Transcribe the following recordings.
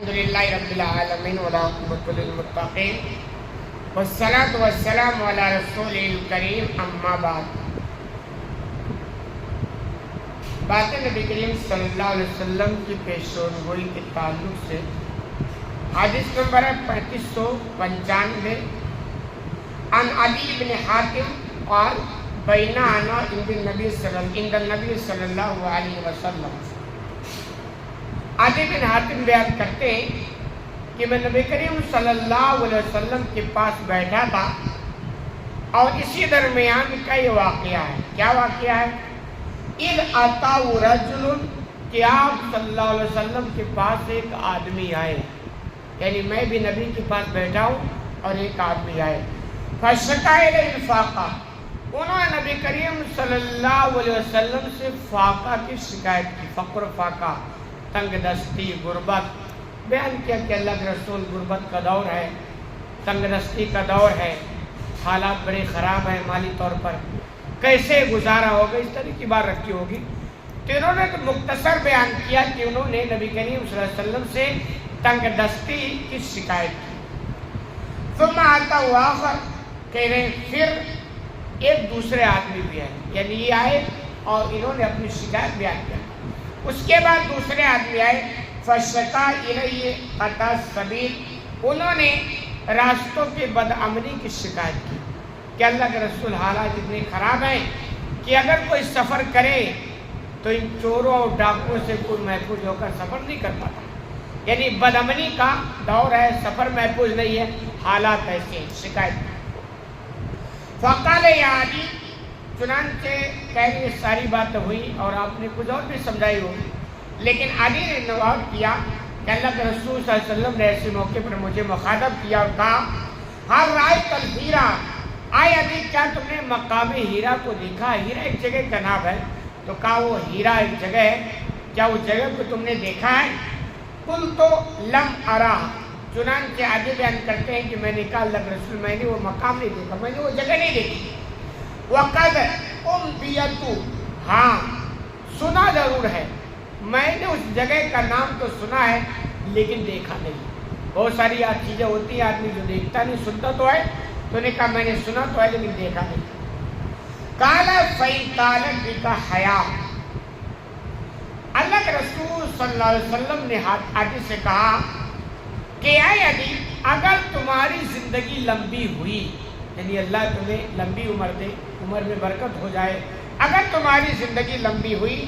الحمدللہ رب العالمین والعاقبۃ للمتقین والصلاۃ والسلام علی رسول الکریم اما بعد۔ بات نبی کریم صلی اللہ علیہ وسلم کی پیشون گوئی کے تعلق سے حدیث نمبر 3595 عن علی بن حاتم قال بین انا عند النبی صلی اللہ علیہ وسلم۔ علی بن حاتم بیان کرتے ہیں کہ میں نبی کریم صلی اللہ علیہ وسلم کے پاس بیٹھا تھا اور اسی درمیان کا یہ واقعہ ہے۔ کیا واقعہ ہے؟ اذ اتى رجل، کہ آپ صلی اللہ علیہ وسلم کے پاس ایک آدمی آئے، یعنی میں بھی نبی کے پاس بیٹھا ہوں اور ایک آدمی آئے۔ فشکا الیہ الفاقہ، انہوں نے نبی کریم صلی اللہ علیہ وسلم سے فاقہ کی شکایت کی۔ فقر، فاقہ، تنگ دستی، غربت بیان کیا کہ اللہ کے رسول غربت کا دور ہے، تنگ دستی کا دور ہے، حالات بڑے خراب ہیں، مالی طور پر کیسے گزارا ہوگا، اس طرح کی بات رکھی ہوگی۔ تو انہوں نے مختصر بیان کیا کہ انہوں نے نبی کریم صلی اللہ علیہ وسلم سے تنگ دستی کی شکایت کی۔ ثم آتا آخر، کہہ رہے پھر ایک دوسرے آدمی بھی آئے، یعنی یہ آئے اور انہوں نے اپنی شکایت بیان کیا۔ اس کے بعد دوسرے آدمی آئے، فشکا الیہ قطع السبیل، انہوں نے راستوں کی بدامنی کی شکایت کی کہ اللہ کے رسول حالات اتنے خراب ہیں کہ اگر کوئی سفر کرے تو ان چوروں اور ڈاکوؤں سے کوئی محفوظ ہو کر سفر نہیں کر پاتا، یعنی بدامنی کا دور ہے، سفر محفوظ نہیں ہے، حالات ایسے ہیں، شکایت۔ فقال یا علی، چنانچہ کہہ یہ ساری بات ہوئی اور آپ نے کچھ اور بھی سمجھائی ہوگی، لیکن علی نے نوٹ کیا کہ اللہ کے رسول صلی اللہ علیہ وسلم نے ایسے موقع پر مجھے مخاطب کیا اور کہا ہر رائے الہیرا، آئے علی کیا تم نے مقام ہیرا کو دیکھا؟ ہیرا ایک جگہ کا نام ہے، تو کہا وہ ہیرا ایک جگہ ہے، کیا اس جگہ کو تم نے دیکھا ہے؟ قلت لم ارا، چنانچہ علی بیان کرتے ہیں کہ میں نے کہا اللہ کے رسول میں نے وہ مقام نہیں دیکھا، میں نے وہ جگہ نہیں دیکھی۔ وقد انبیت، ہاں سنا ضرور ہے، میں نے اس جگہ کا نام تو سنا ہے لیکن دیکھا نہیں۔ بہت ساری چیزیں ہوتی ہیں آدمی جو دیکھتا نہیں، سنتا تو ہے، تو نے کہا میں نے سنا تو ہے لیکن دیکھا نہیں۔ قال فإن طالت بک حیا، اللہ کے رسول صلی اللہ علیہ وسلم نے علی سے کہا کہ اے علی اگر تمہاری زندگی لمبی ہوئی، یعنی اللہ تمہیں لمبی عمر دے، عمر میں برکت ہو جائے، اگر تمہاری زندگی لمبی ہوئی،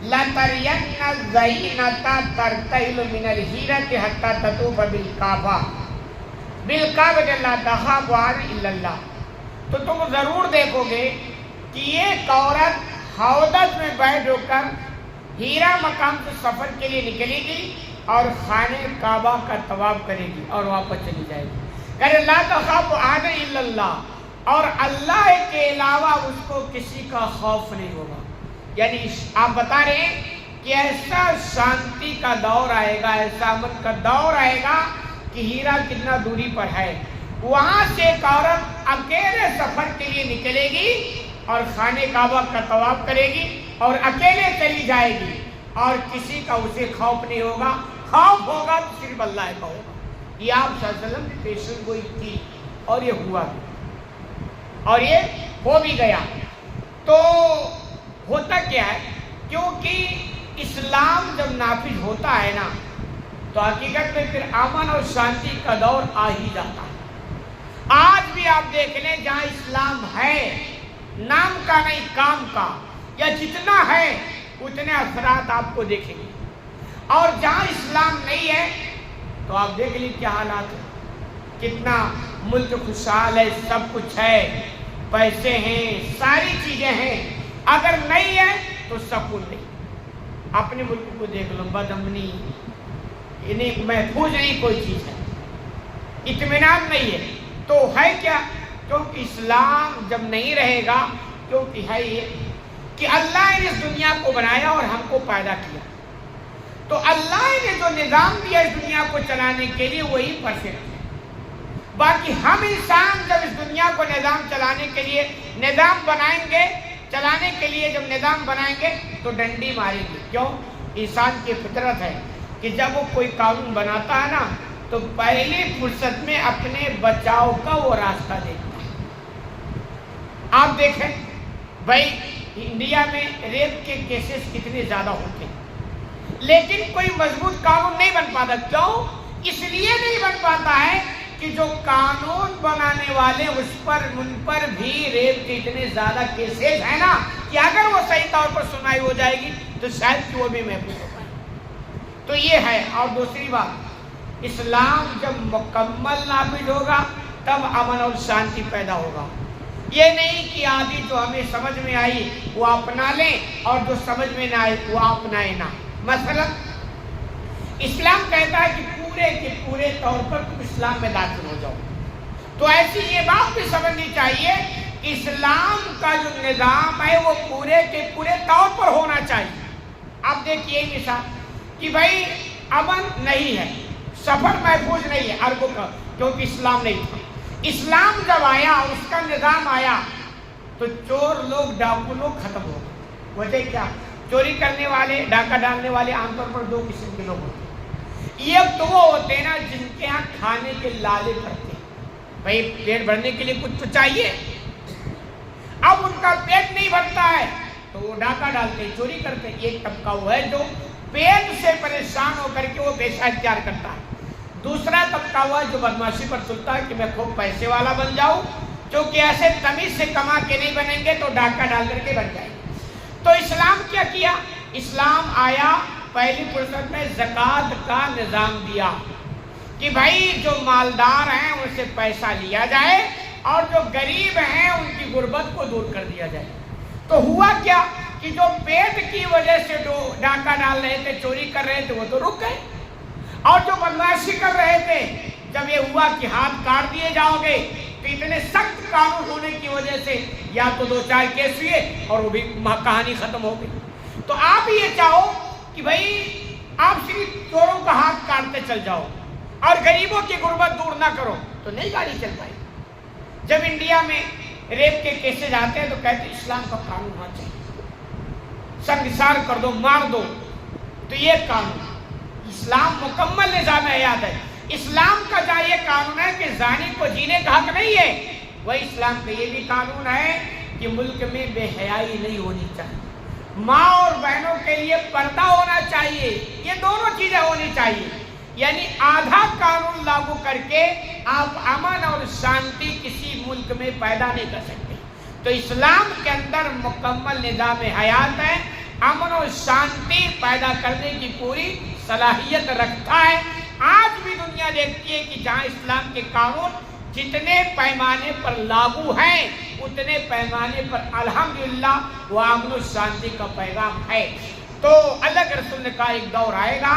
لَتَرْيَنَّ الزَّيْنَةَ تَرْتَحِلُ مِنَ الْحِيرَةِ حَتَّى تَطُوفَ بِالْكَعْبَةِ لَا تَخَافُ إِلَّا اللَّهُ، تو تم ضرور دیکھو گے کہ ایک عورت حوضت میں بیٹھ ہو کر ہیرا مقام سے سفر کے لیے نکلے گی اور خانہ کعبہ کا طواف کرے گی اور واپس چلی جائے گی، کہ لا تخاف احد الا اللہ، اور اللہ کے علاوہ اس کو کسی کا خوف نہیں ہوگا۔ یعنی آپ بتا رہے ہیں کہ ایسا شانتی کا دور آئے گا، ایسا امن کا دور آئے گا کہ ہیرا کتنا دوری پر ہے، وہاں سے ایک عورت اکیلے سفر کے لیے نکلے گی اور خانہ کعبہ کا طواف کرے گی اور اکیلے چلی جائے گی اور کسی کا اسے خوف نہیں ہوگا، خوف ہوگا تو صرف اللہ کا ہوگا۔ یہ آپ صلی اللہ علیہ وسلم کی پیشن گوئی تھی اور یہ ہوا بھی اور یہ ہو بھی گیا۔ تو ہوتا کیا ہے، کیونکہ اسلام جب نافذ ہوتا ہے نا تو حقیقت میں پھر امن اور شانتی کا دور آ ہی جاتا ہے۔ آج بھی آپ دیکھ لیں جہاں اسلام ہے، نام کا نہیں کام کا، یا جتنا ہے اتنے اثرات آپ کو دیکھیں گے، اور جہاں اسلام نہیں ہے تو آپ دیکھ لیں کیا حالات ہیں، کتنا ملک خوشحال ہے، سب کچھ ہے، پیسے ہیں، ساری چیزیں ہیں، اگر نہیں ہے تو سکون نہیں۔ اپنے ملک کو دیکھ لو، بدامنی، انہیں محفوظ نہیں کوئی چیز ہے، اطمینان نہیں ہے، تو ہے کیا؟ کیونکہ اسلام جب نہیں رہے گا، کیونکہ ہے یہ کہ اللہ نے اس دنیا کو بنایا اور ہم کو پیدا کیا، تو اللہ نے جو نظام دیا اس دنیا کو چلانے کے لیے وہی پرفیکٹ ہے۔ باقی ہم انسان جب اس دنیا کو نظام چلانے کے لیے نظام بنائیں گے، چلانے کے لیے جب نظام بنائیں گے تو ڈنڈی ماریں گے، کیوں؟ انسان کی فطرت ہے کہ جب وہ کوئی قانون بناتا ہے نا تو پہلی فرصت میں اپنے بچاؤ کا وہ راستہ دیکھتا ہے۔ آپ دیکھیں بھائی انڈیا میں ریپ کے کیسز کتنے زیادہ ہوتے ہیں، لیکن کوئی مضبوط قانون نہیں بن پاتا۔ کیوں؟ اس لیے نہیں بن پاتا ہے کہ جو قانون بنانے والے ان پر بھی ریپ کے اتنے زیادہ کیسز ہیں نا کہ اگر وہ صحیح طور پر سنائی ہو جائے گی تو شاید کہ وہ بھی محفوظ ہو پائے۔ تو یہ ہے۔ اور دوسری بات، اسلام جب مکمل نافذ ہوگا تب امن اور شانتی پیدا ہوگا۔ یہ نہیں کہ آدھی جو ہمیں سمجھ میں آئی وہ اپنا لیں اور جو سمجھ میں نہ آئی وہ اپنائے نہ۔ مثلا اسلام کہتا ہے کہ پورے کے پورے طور پر تم اسلام میں داخل ہو جاؤ، تو ایسی یہ بات بھی سمجھنی چاہیے کہ اسلام کا جو نظام ہے وہ پورے کے پورے طور پر ہونا چاہیے۔ آپ دیکھیے مثال کہ بھائی امن نہیں ہے، سفر محفوظ نہیں ہے عربوں کا، کیونکہ اسلام نہیں تھا۔ اسلام جب آیا اور اس کا نظام آیا تو چور لوگ ڈاکو لوگ ختم ہو گئے۔ وجہ کیا؟ چوری کرنے والے ڈاکہ ڈالنے والے عام طور پر دو قسم کے لوگ ہوتے ہیں۔ یہ تو وہ ہوتے ہیں نا جن کے ہاں کھانے کے لالے پڑتے ہیں، بھائی پیٹ بھرنے کے لیے کچھ تو چاہیے، اب ان کا پیٹ نہیں بھرتا ہے تو وہ ڈاکہ ڈالتے ہیں، چوری کرتے ہیں۔ ایک طبقہ وہ ہے جو پیٹ سے پریشان ہو کر کے وہ پیشہ اختیار کرتا ہے۔ دوسرا طبقہ وہ ہے جو بدمعاشی پر تلتا ہے کہ میں خوب پیسے والا بن جاؤں، کیونکہ ایسے تمیز سے کما کے نہیں بنیں گے تو ڈاکہ ڈال کر کے بن جائیں گے۔ تو اسلام کیا کیا؟ اسلام آیا پہلی فرصت میں زکوٰۃ کا نظام دیا کہ بھائی جو مالدار ہیں ان سے پیسہ لیا جائے اور جو غریب ہیں ان کی غربت کو دور کر دیا جائے۔ تو ہوا کیا کہ جو پیٹ کی وجہ سے جو ڈاکہ ڈال رہے تھے، چوری کر رہے تھے، وہ تو رک گئے، اور جو بدمعاشی کر رہے تھے جب یہ ہوا کہ ہاتھ کاٹ دیے جاؤ گے تو اتنے سخت قانون ہونے کی وجہ سے یا تو دو چار کیس ہوئے اور وہ بھی کہانی ختم ہو گئی۔ تو آپ یہ چاہو کہ بھائی آپ صرف چوروں کا ہاتھ کاٹتے چل جاؤ اور غریبوں کی غربت دور نہ کرو تو نہیں گاڑی چل پائے۔ جب انڈیا میں ریپ کے کیسز آتے ہیں تو کہتے ہیں اسلام کا قانون ہونا چاہیے، سنگسار کر دو، مار دو۔ تو یہ قانون اسلام مکمل نظام حیات ہے۔ اسلام کا جہاں یہ قانون ہے کہ زانی کو جینے کا حق نہیں ہے، وہی اسلام کا یہ بھی قانون ہے کہ ملک میں بے حیائی نہیں ہونی چاہیے، ماں اور بہنوں کے لیے پردہ ہونا چاہیے، یہ دونوں چیزیں ہونی چاہیے۔ یعنی آدھا قانون لاگو کر کے آپ امن اور شانتی کسی ملک میں پیدا نہیں کر سکتے۔ تو اسلام کے اندر مکمل نظام حیات ہے، امن اور شانتی پیدا کرنے کی پوری صلاحیت رکھتا ہے۔ آج بھی دنیا دیکھتی ہے کہ جہاں اسلام کے قانون جتنے پیمانے پر لاگو ہیں اتنے پیمانے پر الحمدللہ وہ امن و شانتی کا پیغام ہے۔ تو اللہ کے رسول نے کہا ایک دور آئے گا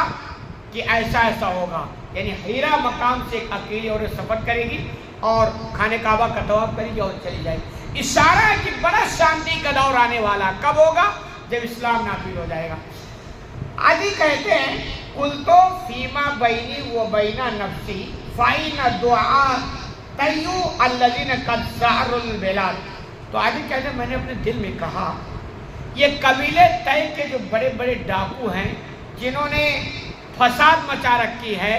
کہ ایسا ہوگا، یعنی ہیرا مقام سے ایک اکیلی عورت سفر کرے گی اور خانہ کعبہ کا طواف کرے گی اور چلی جائے گی۔ اشارہ ہے کہ بڑا شانتی کا دور آنے والا کب ہوگا؟ جب اسلام نافذ ہو جائے گا۔ علی کہتے ہیں قلتو فیما بینی و بین نفسی فین دعا تیو الذین قد زعروا البلاد۔ تو علی کہتے ہیں میں نے اپنے دل میں کہا یہ قبیلے طے کے جو بڑے بڑے ڈاکو ہیں جنہوں نے فساد مچا رکھی ہے،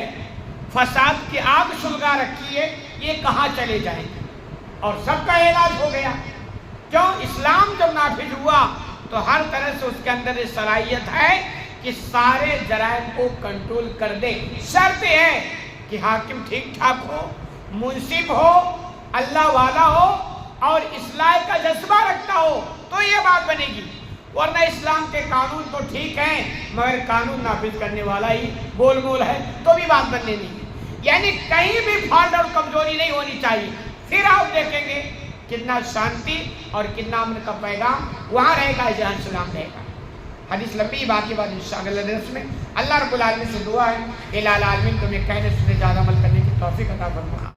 فساد کی آگ سلگا رکھی ہے، یہ کہاں چلے جائیں گے؟ اور سب کا علاج ہو گیا۔ کیوں؟ اسلام جب نافذ ہوا تو ہر طرح سے اس کے اندر یہ صلاحیت ہے کہ سارے جرائم کو کنٹرول کر دے۔ شرط ہے کہ حاکم ٹھیک ٹھاک ہو، منصف ہو، اللہ والا ہو اور اصلاح کا جذبہ رکھتا ہو تو یہ بات بنے گی، ورنہ اسلام کے قانون تو ٹھیک ہیں مگر قانون نافذ کرنے والا ہی گول مول ہے تو بھی بات بننے نہیں۔ یعنی کہیں بھی فالٹ اور کمزوری نہیں ہونی چاہیے، پھر آپ دیکھیں گے کتنا شانتی اور کتنا امن کا پیغام وہاں رہے گا جہاں اسلام رہے گا۔ حدیث لمبی بات کے بعد انشاءاللہ درس میں اللہ رب العالمین سے دعا ہے الہ العالمین تمہیں کہنے سے زیادہ عمل کرنے کی توفیق عطا فرمائے۔